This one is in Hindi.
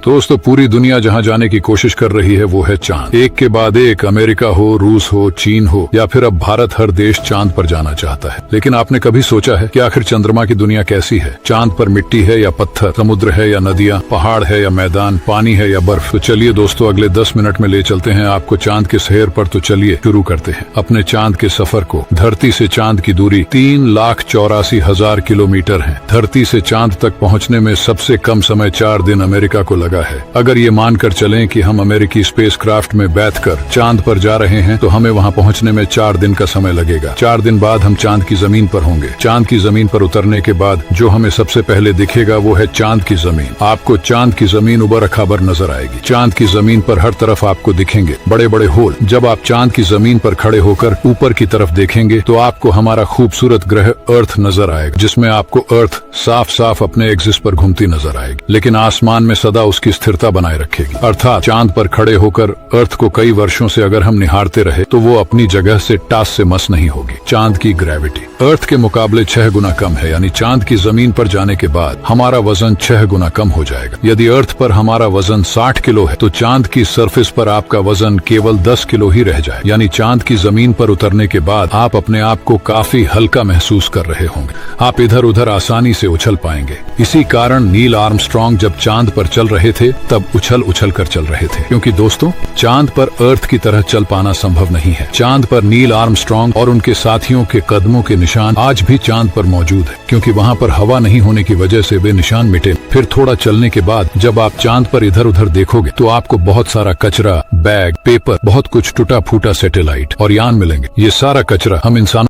दोस्तों, पूरी दुनिया जहां जाने की कोशिश कर रही है वो है चांद। एक के बाद एक, अमेरिका हो, रूस हो, चीन हो या फिर अब भारत, हर देश चांद पर जाना चाहता है। लेकिन आपने कभी सोचा है कि आखिर चंद्रमा की दुनिया कैसी है? चांद पर मिट्टी है या पत्थर, समुद्र है या नदियां, पहाड़ है या मैदान, पानी है या बर्फ? तो चलिए दोस्तों, अगले 10 मिनट में ले चलते हैं आपको चांद के शहर पर। तो चलिए शुरू करते हैं अपने चांद के सफर को। धरती से चांद की दूरी 3,84,000 किलोमीटर है। धरती से चांद तक पहुंचने में सबसे कम समय 4 दिन अमेरिका को लगा है। अगर ये मानकर चलें कि हम अमेरिकी स्पेसक्राफ्ट में बैठकर चांद पर जा रहे हैं तो हमें वहां पहुंचने में 4 दिन का समय लगेगा। 4 दिन बाद हम चांद की जमीन पर होंगे। चांद की जमीन पर उतरने के बाद जो हमें सबसे पहले दिखेगा वो है चांद की जमीन। आपको चांद की जमीन उबड़ खाबड़ नजर आएगी। चांद की जमीन पर हर तरफ आपको दिखेंगे बड़े बड़े होल। जब आप चांद की जमीन पर खड़े होकर ऊपर की तरफ देखेंगे तो आपको हमारा खूबसूरत ग्रह अर्थ नजर आएगा, जिसमें आपको अर्थ साफ साफ अपने एक्सिस पर घूमती नजर आएगी, लेकिन आसमान में सदा उसकी स्थिरता बनाए रखेगी। अर्थात चांद पर खड़े होकर अर्थ को कई वर्षों से अगर हम निहारते रहे तो वो अपनी जगह से टास से मस नहीं होगी। चांद की ग्रेविटी अर्थ के मुकाबले 6 गुना कम है, यानी चांद की जमीन पर जाने के बाद हमारा वजन 6 गुना कम हो जाएगा। यदि अर्थ पर हमारा वजन 60 किलो है तो चांद की सरफेस पर आपका वजन केवल 10 किलो ही रह जाए, यानी चांद की जमीन पर उतरने के बाद आप अपने आप को काफी हल्का महसूस कर रहे होंगे। आप इधर उधर आसानी से उछल पाएंगे। इसी कारण नील आर्मस्ट्रांग जब चांद पर चल रहे थे तब उछल उछल कर चल रहे थे, क्योंकि दोस्तों चांद पर अर्थ की तरह चल पाना संभव नहीं है। चांद पर नील आर्मस्ट्रांग और उनके साथियों के कदमों के निशान आज भी चांद पर मौजूद है, क्योंकि वहां पर हवा नहीं होने की वजह से वे निशान मिटे। फिर थोड़ा चलने के बाद जब आप चांद पर इधर उधर देखोगे तो आपको बहुत सारा कचरा, बैग, पेपर, बहुत कुछ टूटा फूटा सैटेलाइट और यान मिलेंगे। ये सारा कचरा हम इंसानों